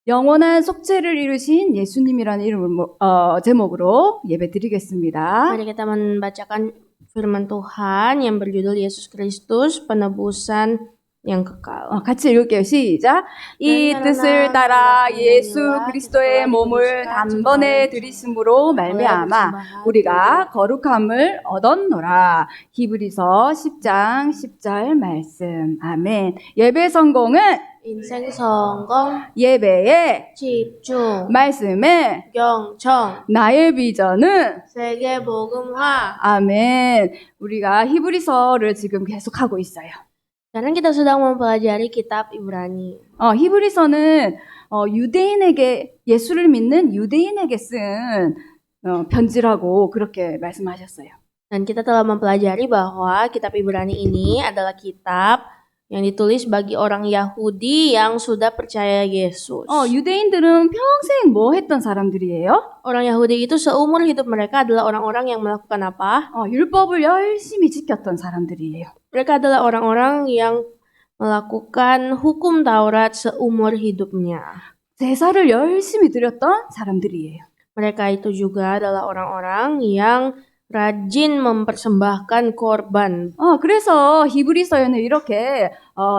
영원한 속죄를 이루신 예수님이라는 제목으로 예배 드리겠습니다. Mari kita membacakan firman Tuhan yang berjudul Yesus Kristus, penebusan yang kekal. 같이 읽을게요. 시작. 이 뜻을 따라 예수 그리스도의 몸을 단번에 들이심으로 말미암아 우리가 거룩함을 얻었노라. 히브리서 10장 10절 말씀. 아멘. 예배 성공은 인생 성공, 예배에 집중, 말씀에 경청, 나의 비전은 세계 복음화. 아멘. 우리가 히브리서를 지금 계속하고 있어요. Sekarang kita sedang mempelajari kitab Ibrani. 히브리서는 유대인에게 예수를 믿는 유대인에게 쓴 편지라고 그렇게 말씀하셨어요. Dan kita telah mempelajari bahwa kitab Ibrani ini adalah kitab yang ditulis bagi orang Yahudi yang sudah percaya Yesus. 유대인들은 평생 뭐 했던 사람들이에요? Orang Yahudi itu seumur hidup mereka adalah orang-orang yang melakukan apa? 율법을 열심히 지켰던 사람들이에요. Mereka adalah orang-orang yang melakukan hukum Taurat seumur hidupnya. 제사를 열심히 드렸던 사람들이에요. Mereka itu juga adalah orang-orang yang rajin mempersembahkan korban. 그래서 히브리서에는 이렇게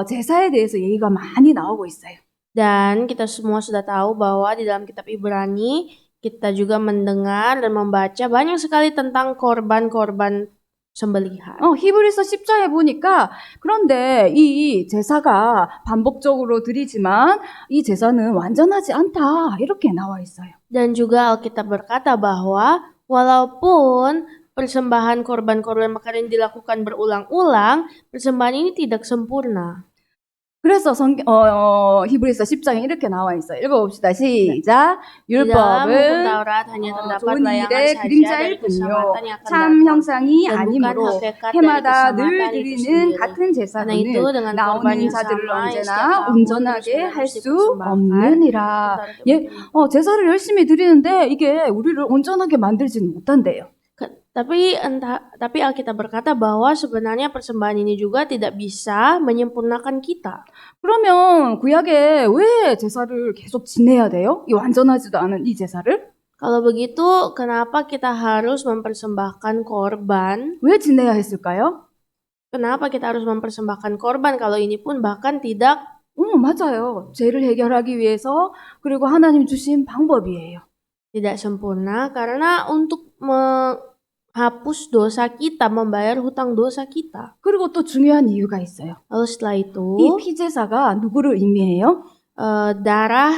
제사에 대해서 얘기가 많이 나오고 있어요. Dan kita semua sudah tahu bahwa di dalam kitab Ibrani kita juga mendengar dan membaca banyak sekali tentang korban-korban sembelihan. 히브리서 10장에 보니까 그런데 이 제사가 반복적으로 드리지만 이 제사는 완전하지 않다 이렇게 나와 있어요. Dan juga Alkitab berkata bahwa walaupun persembahan korban-korban makanan dilakukan berulang-ulang, persembahan ini tidak sempurna. 그래서 히브리서 10장에 이렇게 나와 있어요. 읽어봅시다. 시작. Di dalam hukum 율법은 Taurat hanya terdapat 좋은 layangan 일의 saja dari 그림자일 뿐요 keselamatan yang akan 참 datang. 형상이 Dan bukan 아니므로 hakikat dari 해마다 늘 keselamatan itu 드리는 sendiri. 같은 Karena 제사로는 itu dengan korban 나오는 yang 자들을 sama yang 언제나 setiap tahun 온전하게 terus 할 수 dipersembahkan, 없느니라. 제사를 열심히 드리는데 이게 우리를 온전하게 만들지는 못한대요. Tapi Alkitab berkata bahwa sebenarnya persembahan ini juga tidak bisa menyempurnakan kita. 그러면 구약에 왜 제사를 계속 지내야 돼요? 이 완전하지도 않은 이 제사를? Kalau begitu, kenapa kita harus mempersembahkan korban? 왜 지내야 했을까요? Kenapa kita harus mempersembahkan korban kalau ini pun bahkan tidak? 맞아요. 죄를 해결하기 위해서 그리고 하나님 주신 방법이에요. Tidak sempurna karena untuk menghapus dosa kita, membayar hutang dosa kita. 그리고 또 중요한 이유가 있어요. Lalu setelah itu, 이 피제사가 누구를 의미해요? darah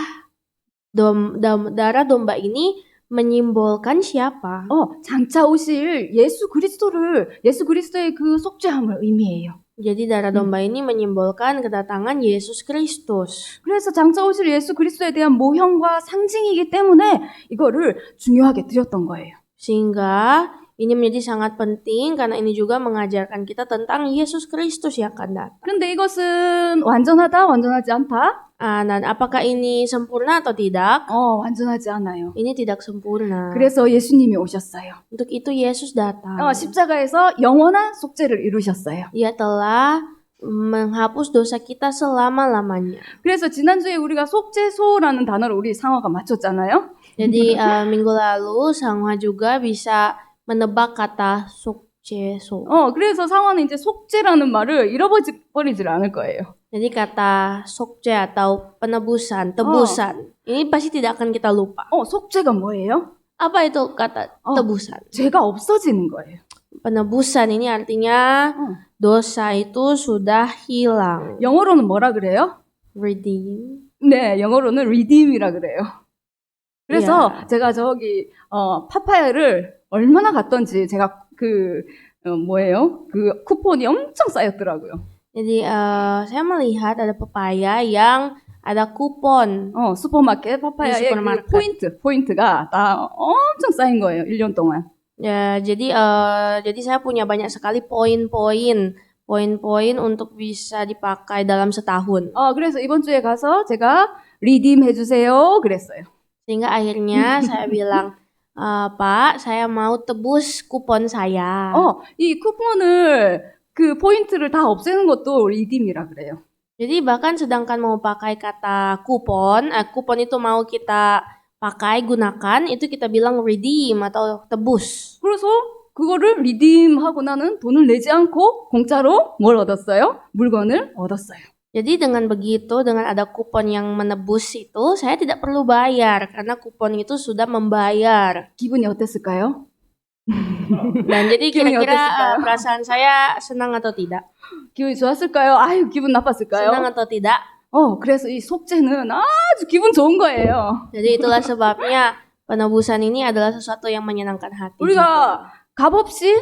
domba ini menyimbolkan siapa? 장차 오실 예수 그리스도의 그 속죄함을 의미해요. Jadi darah domba ini menyimbolkan kedatangan Yesus Kristus. 그래서 장차 오실 예수 그리스도에 대한 모형과 상징이기 때문에 이거를 중요하게 드렸던 거예요. Sehingga ini menjadi sangat penting karena ini juga mengajarkan kita tentang Yesus Kristus yang akan datang. 그런데 이것은 완전하다, 완전하지 않다? Dan apakah ini sempurna atau tidak? 완전하지 않아요. Ini tidak sempurna. 그래서 예수님이 오셨어요. Untuk itu Yesus datang. 십자가에서 영원한 속죄를 이루셨어요. Ia telah menghapus dosa kita selama-lamanya. 그래서 지난주에 우리가 속죄소라는 단어를 우리 상화가 맞췄잖아요. Jadi minggu lalu Sanghwa juga bisa menebak kata 속죄소. 그래서 상화는 이제 속죄라는 말을 잃어버리질 않을 거예요. Jadi kata 속죄 atau penebusan, tebusan. Ini pasti tidak akan kita lupa. 속죄가 뭐예요? Apa itu kata tebusan? 죄가 없어지는 거예요. Penebusan ini artinya dosa itu sudah hilang. 영어로는 뭐라 그래요? Redeem. 네, 영어로는 redeem이라 그래요. 그래서 제가 저기 파파야를 얼마나 갔던지 제가 그 쿠폰이 엄청 쌓였더라고요. Jadi saya melihat ada pepaya yang ada kupon. 슈퍼마켓 파파야의 그 포인트가 다 엄청 쌓인 거예요. 1년 동안. Ya, jadi saya punya banyak sekali poin-poin untuk bisa dipakai dalam setahun. 그래서 이번 주에 가서 제가 redeem 해주세요 그랬어요. Sehingga akhirnya saya bilang, Pak, saya mau tebus kupon saya. 이 쿠폰을 그 포인트를 다 없애는 것도 리딤이라 그래요. Jadi bahkan sedangkan mau pakai kata kupon, kupon itu mau kita pakai, gunakan, itu kita bilang redeem atau tebus. 그래서 그거를 리딤하고 나는 돈을 내지 않고 공짜로 뭘 얻었어요? 물건을 얻었어요. Jadi dengan begitu, dengan ada kupon yang menebus itu, saya tidak perlu bayar karena kupon itu sudah membayar. 기분이 어땠을까요? Dan jadi 기분이 kira-kira 어땠을까요? perasaan saya senang atau tidak? 기분이 좋았을까요? 아유, 기분 나빴을까요? Senang atau tidak? 그래서 이 속죄는 아주 기분 좋은 거예요. Jadi itulah sebabnya penebusan ini adalah sesuatu yang menyenangkan hati. juga. 우리가 값없이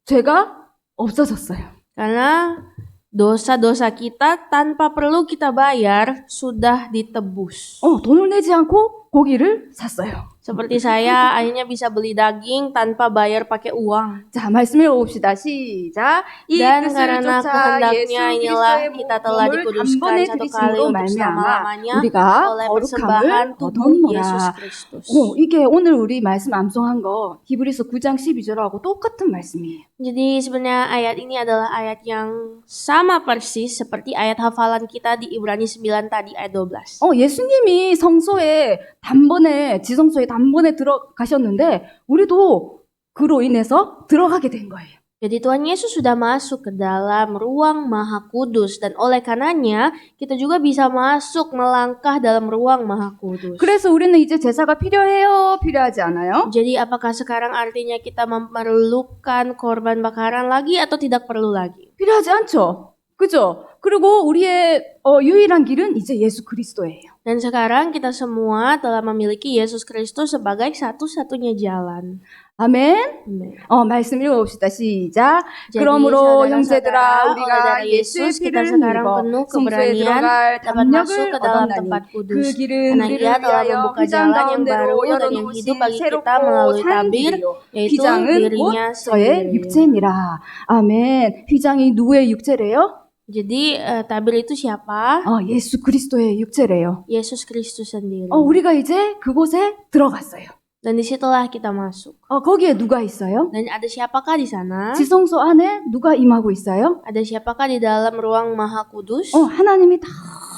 죄가 없어졌어요. Karena dosa-dosa kita tanpa perlu kita bayar sudah ditebus. 돈을 내지 않고 고기를 샀어요. Seperti saya akhirnya bisa beli daging tanpa bayar pakai uang. 자, 말씀 읽어봅시다. 시작. 이 Dan 뜻을 karena 쫓아 kehendaknya 예수 inilah 그리스도의 kita telah 몸을 dikuduskan 단번에 satu kali 들이심으로 untuk 말미암아 selama-lamanya 우리가 oleh 거룩함을 persembahan tubuh 얻었노라. Yesus Kristus. 이게 오늘 우리 말씀 암송한 거 히브리서 9장 12절하고 똑같은 말씀이에요. Jadi sebenarnya ayat ini adalah ayat yang sama persis seperti ayat hafalan kita di Ibrani 9 tadi ayat 12. 예수님이 지성소에 단번에 들어가셨는데 우리도 그로 인해서 들어가게 된 거예요. Jadi Tuhan Yesus sudah masuk ke dalam ruang Maha Kudus dan oleh karenanya kita juga bisa masuk melangkah dalam ruang Maha Kudus. 그래서 우리는 이제 제사가 필요해요? 필요하지 않아요? Jadi apakah sekarang artinya kita memerlukan korban bakaran lagi atau tidak perlu lagi? 필요하지 않죠. 그죠? 그리고 우리의 유일한 길은 이제 예수 그리스도예요. Dan sekarang kita semua telah memiliki Yesus Kristus sebagai satu-satunya jalan. 아멘. Amen. 말씀 읽어봅시다. 시작. Jadi, 그러므로 saudara-saudara, 형제들아 oleh 우리가 darah 예수의 Yesus kita 피를 sekarang 입어 penuh 성소에 keberanian 들어갈 dapat masuk 담력을 ke dalam 얻었나니 tempat 그 kudus. 길은 Karena 우리를 Ia telah 위하여 membuka 휘장 jalan yang 가운데로 baru dan yang hidup 열어놓으신 bagi kita 새롭고 melalui 산 tabir, 길이요. yaitu 휘장은 곧 dirinya 저의 sendiri. 육체니라. 아멘. 휘장이 누구의 육체래요? Jadi tabir itu siapa? 예수 그리스도의 육체래요. Yesus Kristus sendiri. 우리가 이제 그곳에 들어갔어요. Dan disitulah kita masuk. 거기에 누가 있어요? Dan ada siapakah di sana? 지성소 안에 누가 임하고 있어요? Ada siapakah di dalam ruang Maha Kudus? 하나님이 다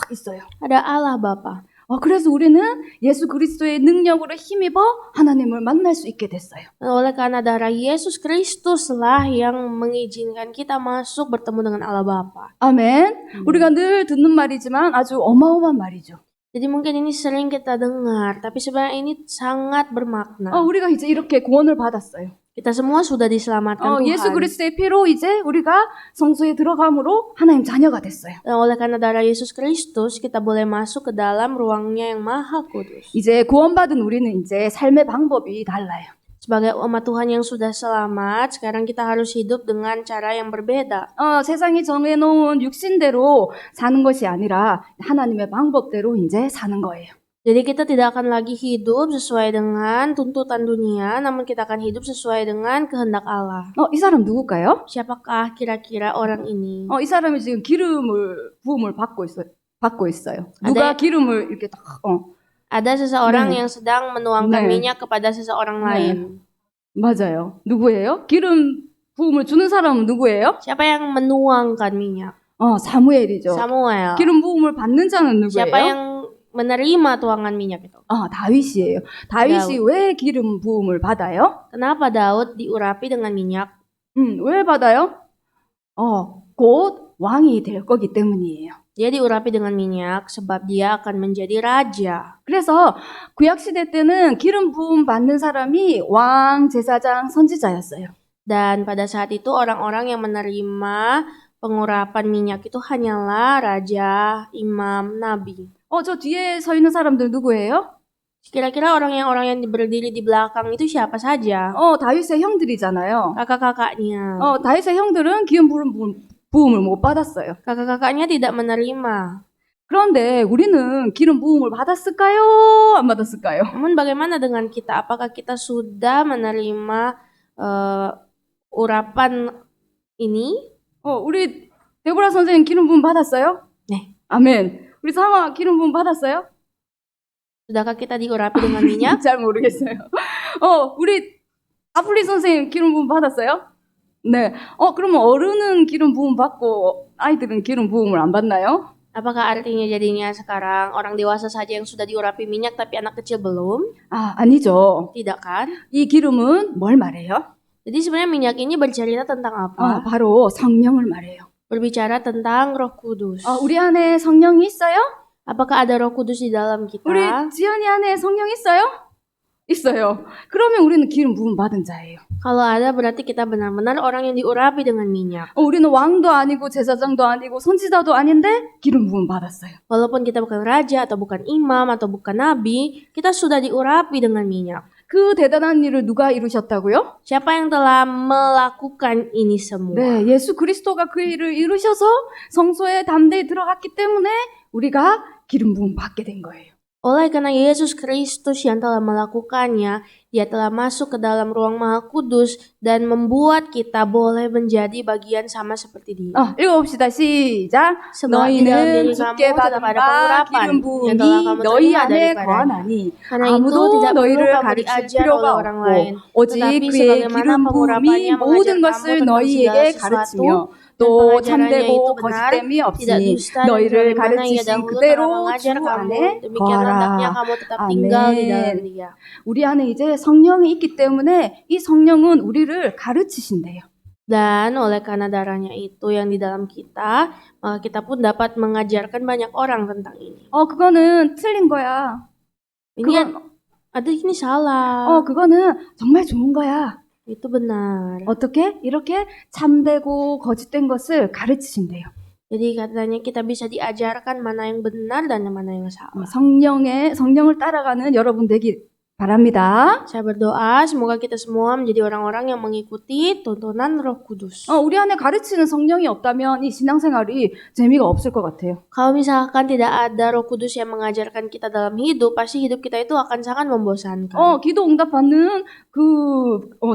있어요. Ada Allah Bapa. 그래서 우리는 예수 그리스도의 능력으로 힘입어 하나님을 만날 수 있게 됐어요. Dan oleh karena darah Yesus Kristuslah yang mengizinkan kita masuk bertemu dengan Allah Bapa. 아멘. 우리가 늘 듣는 말이지만 아주 어마어마한 말이죠. Jadi mungkin ini sering kita dengar, tapi sebenarnya ini sangat bermakna. 우리가 이제 이렇게 구원을 받았어요. Kita semua sudah diselamatkan 예수 Tuhan. 그리스도의 피로 이제 우리가 성소에 들어감으로 하나님 자녀가 됐어요. Dan oleh karena darah Yesus Kristus, kita boleh masuk ke dalam ruangnya yang Maha Kudus. 이제 구원받은 우리는 이제 삶의 방법이 달라요. Sebagai umat Tuhan yang sudah selamat, sekarang kita harus hidup dengan cara yang berbeda. 세상이 정해놓은 육신대로 사는 것이 아니라 하나님의 방법대로 이제 사는 거예요. Jadi kita tidak akan lagi hidup sesuai dengan tuntutan dunia, namun kita akan hidup sesuai dengan kehendak Allah. 이 사람 누굴까요? Siapakah kira-kira orang ini? 이 사람이 지금 부음을 받고 있어요. 누가 기름을 이렇게 딱 Ada seseorang 네. yang sedang menuangkan 네. minyak kepada seseorang 네. lain. 맞아요. 누구예요? 기름 부음을 주는 사람은 누구예요? Siapa yang menuangkan minyak? 사무엘이죠. Samuel. 기름 부음을 받는 자는 Siapa 누구예요? yang menerima tuangan minyak itu? 다윗이에요. 다윗이 왜 기름 부음을 받아요? Kenapa Daud diurapi dengan minyak? 왜 받아요? 곧 왕이 될 거기 때문이에요. Dia diurapi dengan minyak sebab dia akan menjadi raja. 그래서 구약 시대 때는 기름 부음 받는 사람이 왕, 제사장, 선지자였어요. Dan pada saat itu orang-orang yang menerima pengurapan minyak itu hanyalah raja, imam, nabi. 저 뒤에 서 있는 사람들 누구예요? Kira-kira orang yang berdiri di belakang itu siapa saja? 다윗의 형들이잖아요. Kakak-kakaknya. 다윗의 형들은 기름 부음을 못 받았어요. Kakak-kakaknya tidak menerima. 그런데 우리는 기름 부음을 받았을까요? 안 받았을까요? Namun bagaimana dengan kita? Apakah kita sudah menerima urapan ini? 우리 데보라 선생님 기름 부음 받았어요? 네. 아멘. 우리 상아 기름 부음 받았어요? Sudahkah kita diurapi dengan minyak? 잘 모르겠어요. 우리 아플리 선생님 기름 부음 받았어요? 네. 그러면 어른은 기름 부음 받고 아이들은 기름 부음을 안 받나요? Apakah artinya jadinya sekarang orang dewasa saja yang sudah diurapi minyak tapi anak kecil belum? 아니죠. Tidak kan? 이 기름은 뭘 말해요? Jadi sebenarnya minyak ini bercerita tentang apa? 바로 성령을 말해요. Berbicara tentang Roh Kudus. 우리 안에 성령이 있어요? Apakah ada Roh Kudus di dalam 우리 kita? 지연이 안에 성령 있어요? 있어요. 그러면 우리는 기름 부음 받은 자예요. Kalau ada berarti kita benar-benar orang yang diurapi dengan minyak. 우리는 왕도 아니고 제사장도 아니고 선지자도 아닌데 기름 부음 받았어요. Walaupun kita bukan raja atau bukan imam atau bukan nabi, kita sudah diurapi dengan minyak. 그 대단한 일을 누가 이루셨다고요? Siapa yang telah melakukan ini semua? 네, 예수 그리스도가 그 일을 이루셔서 성소에 담대히 들어갔기 때문에 우리가 기름 부음 받게 된 거예요. Oleh karena Yesus Kristus yang telah melakukannya, Dia telah masuk ke dalam ruang Maha Kudus dan membuat kita boleh menjadi bagian sama seperti Dia. 읽어봅시다. 시작. Sebab di dalam diri 너희는 kamu 주께 tetap 받은 ada 바 pengurapan 기름 yang 부음이 telah kamu 너희 terima 안에 daripada 거하나니 Karena itu 아무도 tidak perlu 너희를 kamu 가르칠 diajar 필요가 oleh orang lain, 없고 오직 tetapi 그의 sebagaimana 기름 pengurapannya 부음이 모든 mengajar 것을 kamu tentang 너희에게 segala sesuatu, 가르치며 dan 또 pengajarannya itu 참되고 benar, 거짓됨이 tidak 없으니 dusta dan 너희를 sebagaimana ia 가르치신 dahulu telah 그대로 주 mengajar kamu, 안에 demikianlah hendaknya 거하라. kamu tetap tinggal di dalam 아멘. Dia. 우리 안에 이제 성령이 있기 때문에 이 성령은 우리를 가르치신대요. Dan oleh karena darahnya itu yang di dalam kita, maka kita pun dapat mengajarkan banyak orang tentang ini. 그거는 틀린 거야. Ini ini salah. 그거는 정말 좋은 거야. Itu benar. 어떻게? 이렇게 참되고 거짓된 것을 가르치신대요. Jadi katanya kita bisa diajarkan mana yang benar dan mana yang salah. 성령을 따라가는 여러분 되길 바랍니다. Saya berdoa semoga kita semua menjadi orang-orang yang mengikuti tuntunan Roh Kudus. 우리 안에 가르치는 성령이 없다면 이 신앙생활이 재미가 없을 것 같아요. Kalau misalkan tidak ada Roh Kudus yang mengajarkan kita dalam hidup, pasti hidup kita itu akan sangat membosankan. 기도 응답받는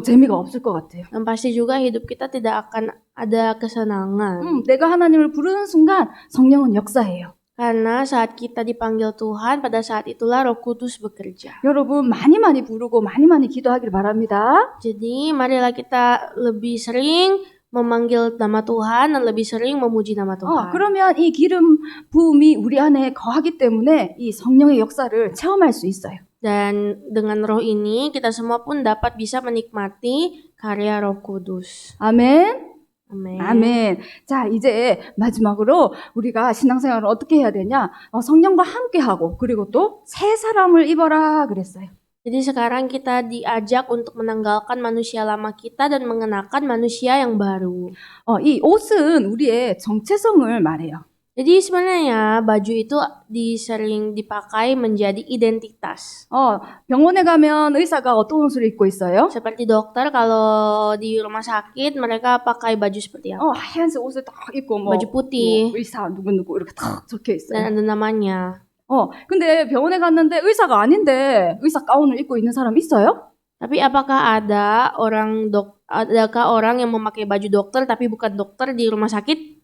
재미가 없을 것 같아요. Dan pasti juga hidup kita tidak akan ada kesenangan. 내가 하나님을 부르는 순간 성령은 역사해요. Karena saat kita dipanggil Tuhan, pada saat itulah Roh Kudus bekerja. 여러분 많이 부르고 많이 기도하길 바랍니다. Jadi marilah kita lebih sering memanggil nama Tuhan dan lebih sering memuji nama Tuhan. 그러면 이 기름 부음이 우리 안에 거하기 때문에 이 성령의 역사를 체험할 수 있어요. Dan dengan roh ini kita semua pun dapat bisa menikmati karya Roh Kudus. 아멘. Amin. 아멘. 자, 이제 마지막으로 우리가 신앙생활을 어떻게 해야 되냐? 성령과 함께 하고 그리고 또 새 사람을 입어라 그랬어요. Jadi sekarang kita diajak untuk menanggalkan manusia lama kita dan mengenakan manusia yang baru. 이 옷은 우리의 정체성을 말해요. Jadi sebenarnya baju itu sering dipakai menjadi identitas. 병원에 가면 의사가 어떤 옷을 입고 있어요? Seperti dokter kalau di rumah sakit mereka pakai baju seperti apa? 하얀색 옷을 딱 입고 baju putih. 의사 누구 이렇게 딱 적혀 있어요. Dan ada namanya. 근데 병원에 갔는데 의사가 아닌데 의사 가운을 입고 있는 사람 있어요? Tapi apakah adakah orang yang memakai baju dokter tapi bukan dokter di rumah sakit?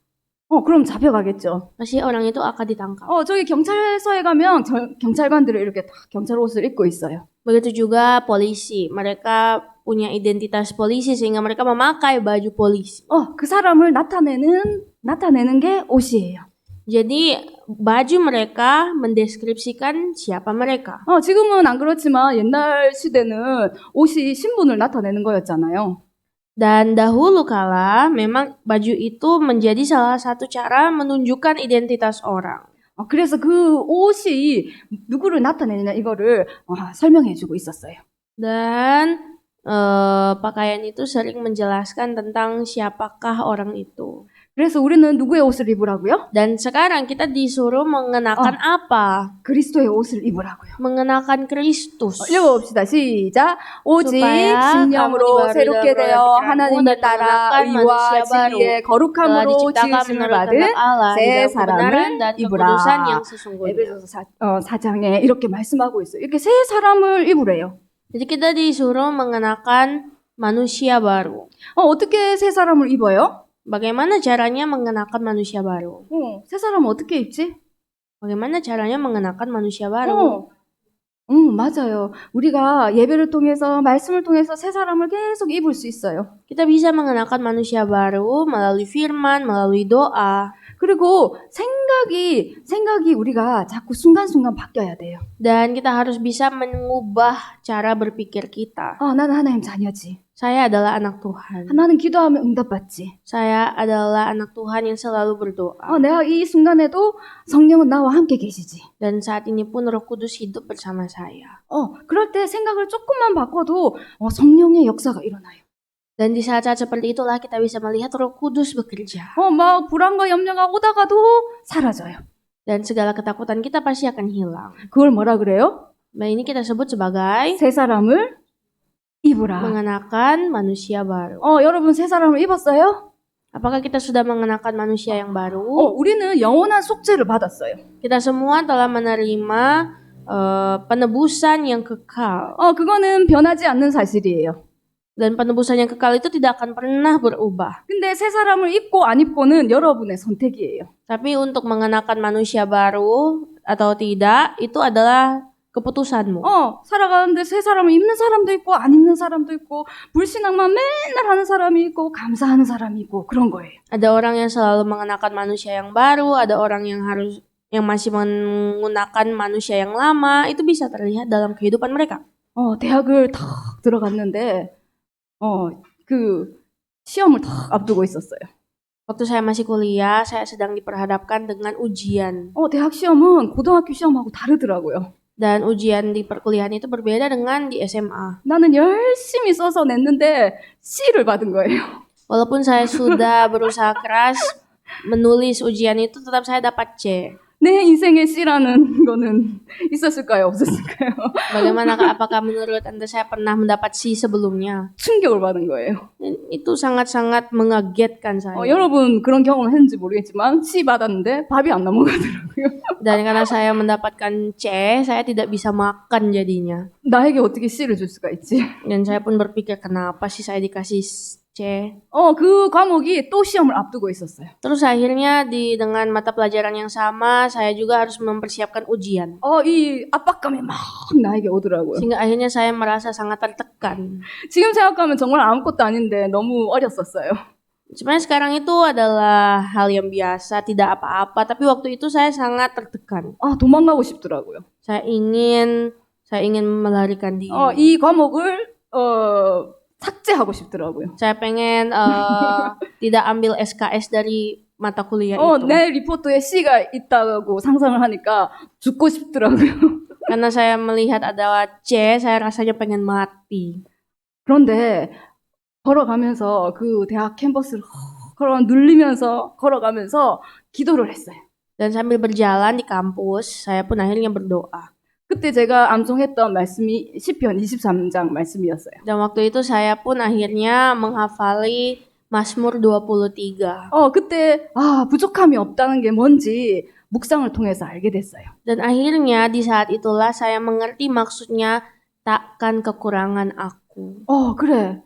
그럼 잡혀가겠죠. Pasti orang itu akan ditangkap. 저기 경찰서에 가면 경찰관들이 이렇게 다 경찰 옷을 입고 있어요. Begitu juga polisi. Mereka punya identitas polisi sehingga mereka memakai baju polisi. 그 사람을 나타내는 게 옷이에요. Jadi baju mereka mendeskripsikan siapa mereka. 지금은 안 그렇지만 옛날 시대는 옷이 신분을 나타내는 거였잖아요. Dan dahulu kala memang baju itu menjadi salah satu cara menunjukkan identitas orang. 그래서 그 옷이 누구를 나타내느냐 이거를 설명해주고 있었어요. Dan pakaian itu sering menjelaskan tentang siapakah orang itu. 그래서 우리는 누구의 옷을 입으라고요? Dan sekarang kita disuruh mengenakan apa? 그리스도의 옷을 입으라고요. mengenakan Kristus. 읽어봅시다. 시작. 오직 supaya 심령으로 kamu 새롭게 dibaharui 되어 dalam pikiranmu 하나님을 dan 따라 mengenakan 의와 manusia baru. 진리의 Telah 거룩함으로 diciptakan 지으심을 menurut 받은 kehendak Allah di 새 dalam kebenaran 사람을 dan 입으라. kekudusan yang sesungguhnya. 에베소서 4장에 이렇게 말씀하고 있어요. 이렇게 새 사람을 입으래요. Jadi kita disuruh mengenakan manusia baru. 어떻게 새 사람을 입어요? Bagaimana caranya mengenakan manusia baru? 새 사람은 어떻게 입지? Bagaimana caranya mengenakan manusia baru? 맞아요. 우리가 예배를 통해서 말씀을 통해서 새 사람을 계속 입을 수 있어요. Kita bisa mengenakan manusia baru melalui firman, melalui doa. 그리고 생각이 우리가 자꾸 순간순간 바뀌어야 돼요. Dan kita harus bisa mengubah cara berpikir kita. 나는 하나님 자녀지. Saya adalah anak Tuhan. 나는 기도하면 응답받지. Saya adalah anak Tuhan yang selalu berdoa. 내가 이 순간에도 성령은 나와 함께 계시지. Dan saat ini pun Roh Kudus hidup bersama saya. 그럴 때 생각을 조금만 바꿔도 성령의 역사가 일어나요. Dan di saat-saat seperti itulah kita bisa melihat Roh Kudus bekerja. 막 불안과 염려가 오다가도 사라져요. Dan segala ketakutan kita pasti akan hilang. 그걸 뭐라 그래요? Nah, ini kita sebut sebagai 새 사람을 입으라. mengenakan manusia baru. 여러분 새 사람을 입었어요? Apakah kita sudah mengenakan manusia yang baru? 우리는 영원한 속죄를 받았어요. Kita semua telah menerima penebusan yang kekal. 그거는 변하지 않는 사실이에요. Dan penebusan yang kekal itu tidak akan pernah berubah. 근데 새 사람을 입고 안 입고는 여러분의 선택이에요. Tapi untuk mengenakan manusia baru atau tidak, itu adalah keputusanmu. 살아가는데 새 사람을 입는 사람도 있고 안 입는 사람도 있고 불신앙만 맨날 하는 사람이 있고 감사하는 사람이 있고 그런 거예요. Ada orang yang selalu mengenakan manusia yang baru, ada orang yang masih menggunakan manusia yang lama. Itu bisa terlihat dalam kehidupan mereka. 대학을 탁 들어갔는데 그 시험을 탁 앞두고 있었어요. Waktu saya masih kuliah, saya sedang diperhadapkan dengan ujian. 대학 시험은 고등학교 시험하고 다르더라고요. Dan ujian di perkuliahan itu berbeda dengan di SMA. 나는 열심히 써서 냈는데 C를 받은 거예요. Walaupun saya sudah berusaha keras menulis ujian itu, tetap saya dapat C. 내 인생에 C라는 거는 있었을까요? 없었을까요? Bagaimanakah, apakah menurut Anda saya pernah mendapat C sebelumnya? 충격을 받은 거예요. Itu sangat-sangat mengagetkan saya. 여러분 그런 경험 했는지 모르겠지만 C 받았는데 밥이 안 넘어가더라고요. Dan karena saya mendapatkan C, saya tidak bisa makan jadinya. 나에게 어떻게 C를 줄 수가 있지? Dan saya pun berpikir, kenapa sih saya dikasih C? 그 과목이 또 시험을 앞두고 있었어요. Terus akhirnya dengan mata pelajaran yang sama, saya juga harus mempersiapkan ujian. 이 압박감이 막 나에게 오더라고요. Sehingga akhirnya saya merasa sangat tertekan. 지금 생각하면 정말 아무것도 아닌데 너무 어렸었어요. Sebenarnya sekarang itu adalah hal yang biasa, tidak apa-apa. Tapi waktu itu saya sangat tertekan. 도망가고 싶더라고요. Saya ingin melarikan diri. 이 과목을 삭제하고 싶더라고요. Saya pengen tidak ambil SKS dari mata kuliah itu. 내 리포트에 C가 있다고 상상을 하니까 죽고 싶더라고요. Karena saya melihat ada C, saya rasanya pengen mati. 그런데 걸어가면서 그 대학 캠퍼스를 눌리면서 걸어가면서 기도를 했어요. Dan sambil berjalan di kampus, saya pun akhirnya berdoa. 그때 제가 암송했던 말씀이 시편 23장 말씀이었어요. Dan waktu itu saya pun akhirnya menghafali Mazmur 23. 그때 부족함이 없다는 게 뭔지 묵상을 통해서 알게 됐어요. Dan akhirnya di saat itulah saya mengerti maksudnya takkan kekurangan aku. 그래.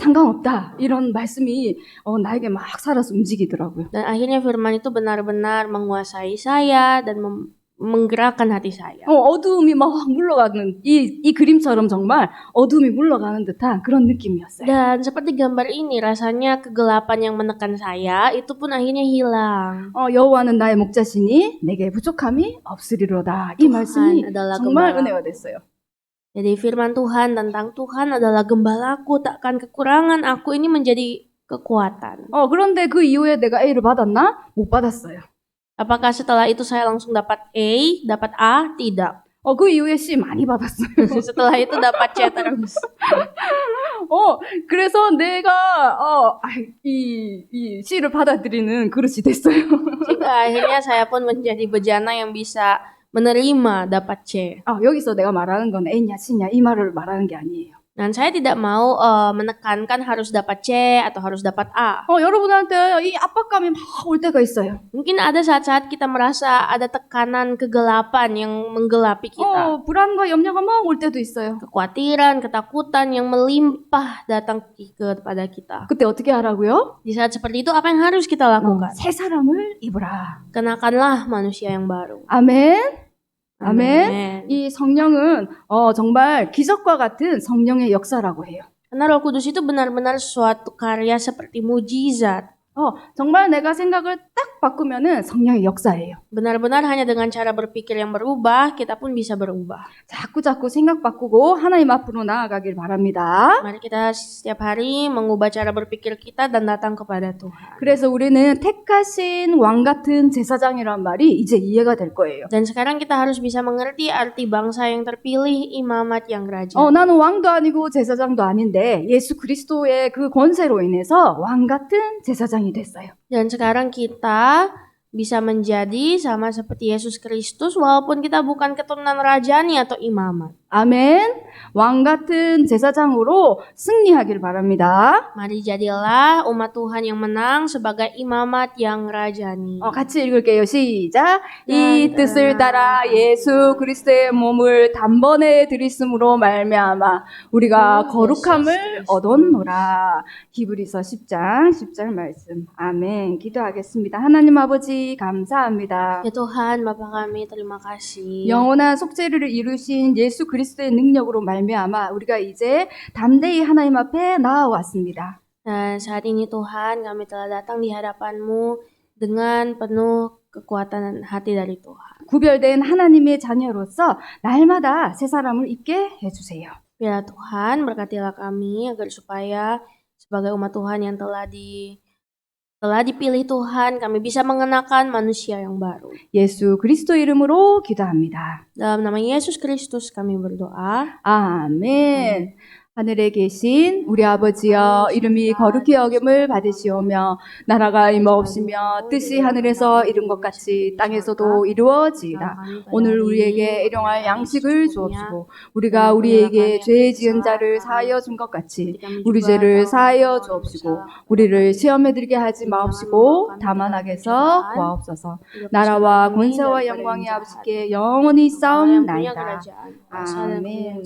상관없다. 이런 말씀이 나에게 막 살아서 움직이더라고요. Dan akhirnya firman itu benar-benar menguasai saya dan menggerakkan hati saya. 어두움이 막 물러가는 이 그림처럼 정말 어두움이 물러가는 듯한 그런 느낌이었어요. Dan seperti gambar ini, rasanya kegelapan yang menekan saya itu pun akhirnya hilang. 여호와는 나의 목자시니 내게 부족함이 없으리로다. 이 말씀이 정말 은혜가 됐어요. Jadi firman Tuhan tentang Tuhan adalah gembalaku, takkan kekurangan aku, ini menjadi kekuatan. 그런데 그 이후에 내가 A를 받았나? 못 받았어요. Apakah setelah itu saya langsung dapat dapat A? Tidak. 그 이후에 C 많이 받았어요. Setelah itu dapat C terus. 그래서 내가 이 C를 받아들이는 그릇이 됐어요. Sehingga akhirnya saya pun menjadi bejana yang bisa menerima dapat C. 여기서 내가 말하는 건 A냐 C냐 이 말을 말하는 게 아니에요. Dan saya tidak mau menekankan harus dapat C atau harus dapat A. 여러분한테 이 압박감이 막 올 때가 있어요. Mungkin ada saat-saat kita merasa ada tekanan kegelapan yang menggelapi kita. 불안과 염려가 막 올 때도 있어요. Kekhawatiran, ketakutan yang melimpah datang kepada kita. 그때 어떻게 하라고요? Di saat seperti itu apa yang harus kita lakukan? 새 사람을 입으라. Kenakanlah manusia yang baru. 아멘. 아멘. 이 성령은 정말 기적과 같은 성령의 역사라고 해요. Karena Roh Kudus itu benar-benar suatu karya seperti mujizat. 정말 내가 생각을 딱 바꾸면은 성령의 역사예요. Benar-benar hanya dengan cara berpikir yang berubah, kita pun bisa berubah. 자꾸 생각 바꾸고 하나님 앞으로 나아가길 바랍니다. Mari kita setiap hari mengubah cara berpikir kita dan datang kepada Tuhan. 그래서 우리는 택하신 왕 같은 제사장이란 말이 이제 이해가 될 거예요. Dan sekarang kita harus bisa mengerti arti bangsa yang terpilih, imamat yang raja. 나는 왕도 아니고 제사장도 아닌데 예수 그리스도의 그 권세로 인해서 왕 같은 제사장이 됐어요. Dan sekarang kita bisa menjadi sama seperti Yesus Kristus walaupun kita bukan keturunan rajani atau imamat. 아멘. 왕 같은 제사장으로 승리하길 바랍니다. Mari jadilah umat Tuhan yang menang sebagai imamat yang rajani. 같이 읽을게요. 시작. 이 뜻을 따라 예수 그리스도의 몸을 단번에 드렸음으로 말미암아 우리가 거룩함을 얻었노라. 히브리서 10장 10절 말씀. 아멘. 기도하겠습니다. 하나님 아버지 감사합니다. Ya Tuhan, Bapa kami, terima kasih. 영원한 속죄를 이루신 예수 그리스도의 능력으로 말미암아 우리가 이제 담대히 하나님 앞에 나아왔습니다. Dan saat ini Tuhan, kami telah datang di hadapan-Mu dengan penuh kekuatan hati dari Tuhan. 구별된 하나님의 자녀로서 날마다 새 사람을 입게 해주세요. Biarlah Tuhan berkatilah kami agar supaya sebagai umat Tuhan yang telah dipilih Tuhan, kami bisa mengenakan manusia yang baru. 예수 그리스도 이름으로 기도합니다. Dalam nama Yesus Kristus kami berdoa. 아멘. 하늘에 계신 우리 아버지여 이름이 거룩히 여김을 받으시오며 나라가 임하옵시며 뜻이 하늘에서 이룬 것 같이 땅에서도 이루어지이다. 오늘 우리에게 일용할 양식을 주옵시고 우리가 우리에게 죄 지은 자를 사하여 준 것 같이 우리 죄를 사하여 주옵시고 우리를 시험에 들게 하지 마옵시고 다만 악에서 구하옵소서. 나라와 권세와 영광이 아버지께 영원히 싸움나이다. 아멘.